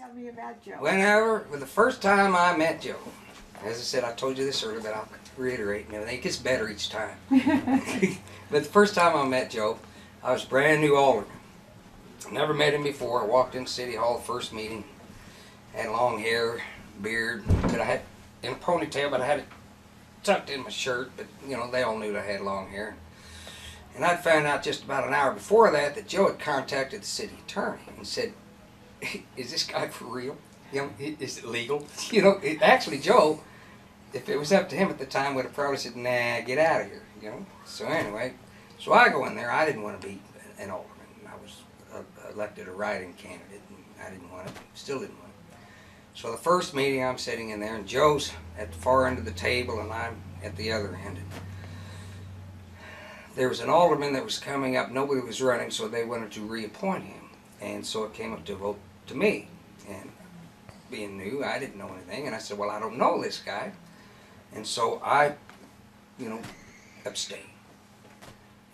Tell me about Joe. Well, the first time I met Joe, as I said, I told you this earlier, but I'll reiterate and everything. It gets better each time. But the first time I met Joe, I was brand new alderman. Never met him before. I walked in City Hall, first meeting. Had long hair, beard, that I had in a ponytail, but I had it tucked in my shirt. But you know, they all knew that I had long hair. And I'd found out just about an hour before that Joe had contacted the city attorney and said, "Is this guy for real? You know, is it legal?" You know, actually, Joe, if it was up to him at the time, would have probably said, "Nah, get out of here." You know. So anyway, so I go in there. I didn't want to be an alderman. I was elected a write-in candidate, and I didn't want it. Still didn't want it. So the first meeting, I'm sitting in there, and Joe's at the far end of the table, and I'm at the other end. There was an alderman that was coming up. Nobody was running, so they wanted to reappoint him, and so it came up to vote to me. And being new, I didn't know anything, and I said, "Well, I don't know this guy," and so I, you know, abstained.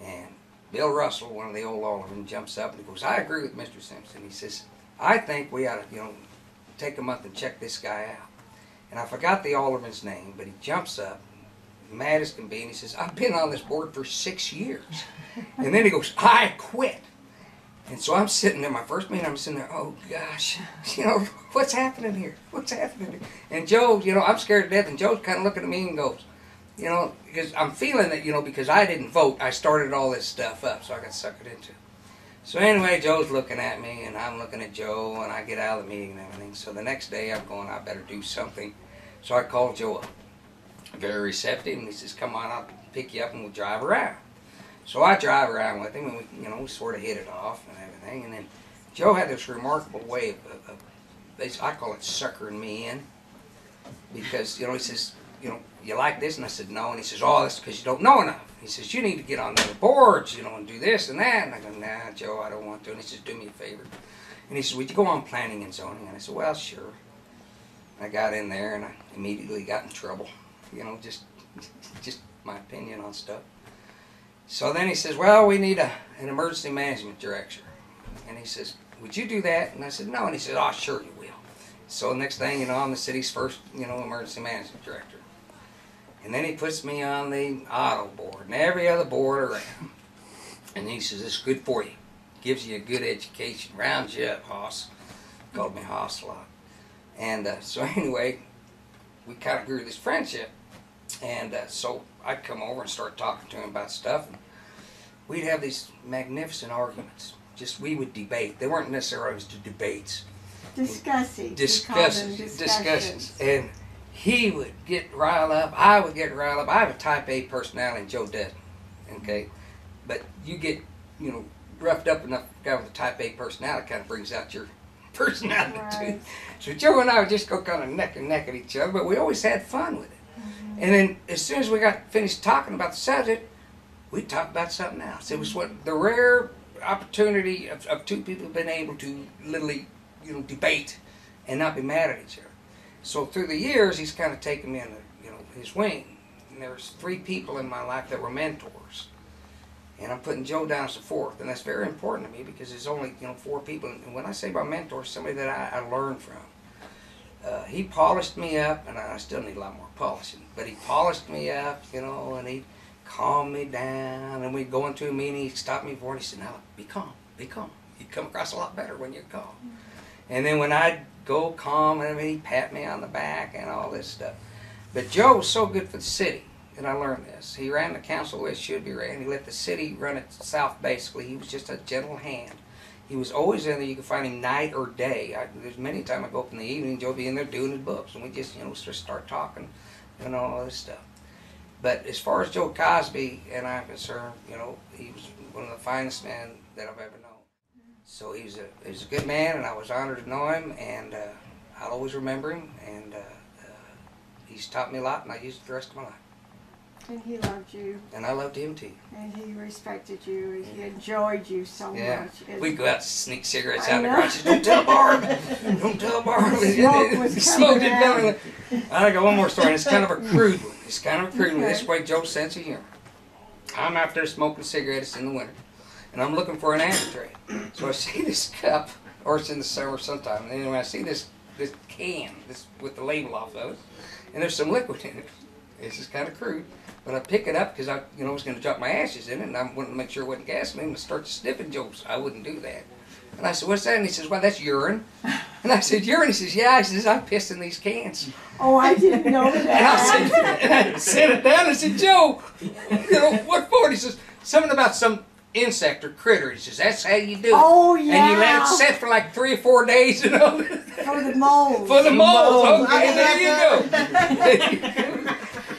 And Bill Russell, one of the old aldermen, jumps up and he goes, "I agree with Mr. Simpson." He says, "I think we ought to, you know, take a month and check this guy out." And I forgot the alderman's name, but he jumps up, mad as can be, and he says, "I've been on this board for 6 years." And then he goes, "I quit." And so I'm sitting there, my first meeting, I'm sitting there, oh gosh, you know, what's happening here? What's happening here? And Joe, you know, I'm scared to death, and Joe's kind of looking at me and goes, you know, because I'm feeling that, you know, because I didn't vote, I started all this stuff up, so I got suckered into it. So anyway, Joe's looking at me, and I'm looking at Joe, and I get out of the meeting and everything. So the next day, I'm going, I better do something. So I called Joe up, very receptive, and he says, "Come on, I'll pick you up and we'll drive around." So I drive around with him, and we, you know, we sort of hit it off and everything. And then Joe had this remarkable way of I call it suckering me in, because, you know, he says, you know, "You like this?" And I said, "No." And he says, "Oh, that's because you don't know enough." He says, "You need to get on the other boards, you know, and do this and that." And I go, "Nah, Joe, I don't want to." And he says, "Do me a favor." And he says, "Would you go on planning and zoning?" And I said, "Well, sure." I got in there, and I immediately got in trouble. You know, just my opinion on stuff. So then he says, "Well, we need an emergency management director." And he says, "Would you do that?" And I said, "No." And he says, "Oh, sure you will." So the next thing you know, I'm the city's first, you know, emergency management director. And then he puts me on the auto board and every other board around. And he says, "This is good for you. Gives you a good education. Rounds you up, Hoss." Called me Hoss a lot. And so anyway, we kind of grew this friendship. And so I'd come over and start talking to him about stuff. And we'd have these magnificent arguments. Just, we would debate. They weren't necessarily always debates. Discussions. And he would get riled up. I would get riled up. I have a type A personality and Joe doesn't. Okay? But you get, you know, roughed up enough, guy with a type A personality kind of brings out your personality too. So Joe and I would just go kind of neck and neck at each other, but we always had fun with it. And then as soon as we got finished talking about the subject, we'd talk about something else. It was what the rare opportunity of two people being able to literally, you know, debate and not be mad at each other. So through the years, he's kind of taken me under, you know, his wing. And there was 3 people in my life that were mentors. And I'm putting Joe down as the 4th, and that's very important to me because there's only, you know, 4 people. And when I say by mentor, somebody that I learned from. He polished me up, and I still need a lot more polishing, but he polished me up, you know, and he calmed me down, and we'd go into a meeting, he'd stop me before, and he said, "Now, be calm, be calm. You come across a lot better when you're calm." And then when I'd go calm, and he'd pat me on the back and all this stuff. But Joe was so good for the city, and I learned this. He ran the council the way it should be ran. He let the city run itself, basically. He was just a gentle hand. He was always in there. You could find him night or day. There's many times I go up in the evening, Joe be in there doing his books, and we just, you know, just start talking and all this stuff. But as far as Joe Cosby and I'm concerned, you know, he was one of the finest men that I've ever known. So he was a good man, and I was honored to know him, and I'll always remember him, and he's taught me a lot, and I use it the rest of my life. And he loved you. And I loved him too. And he respected you. And he enjoyed you so much. We'd go out and sneak cigarettes out of the garage. "Don't tell Barb. Don't tell Barb." Smoke was coming. I got one more story, and it's kind of a crude one. It's kind of a crude one. This way Joe's sense of humor. I'm out there smoking cigarettes in the winter, and I'm looking for an ashtray. So I see this cup or it's in the summer sometime. And anyway, I see this can, this with the label off of it, and there's some liquid in it. This is kind of crude, but I pick it up because I, was going to drop my ashes in it, and I wanted to make sure it wasn't gasoline. And start sniffing jokes. I wouldn't do that. And I said, "What's that?" And he says, "Well, that's urine." And I said, "Urine?" He says, "Yeah." He says, "I pissed in these cans." Oh, I didn't know that. And I set it down and said, "Joe, what for?" And he says, "Something about some insect or critter." He says, "That's how you do it." Oh, yeah. And you let it set for like 3 or 4 days, For the mold. For the mold. Okay, I there you like go. There you go.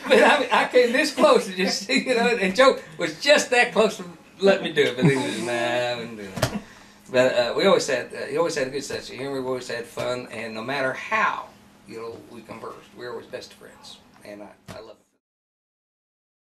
But I came this close to just, and Joe was just that close to letting me do it. But he was, nah, I wouldn't do it. But we always had, he always had a good sense of humor. We always had fun. And no matter how, we conversed, we were always best friends. And I love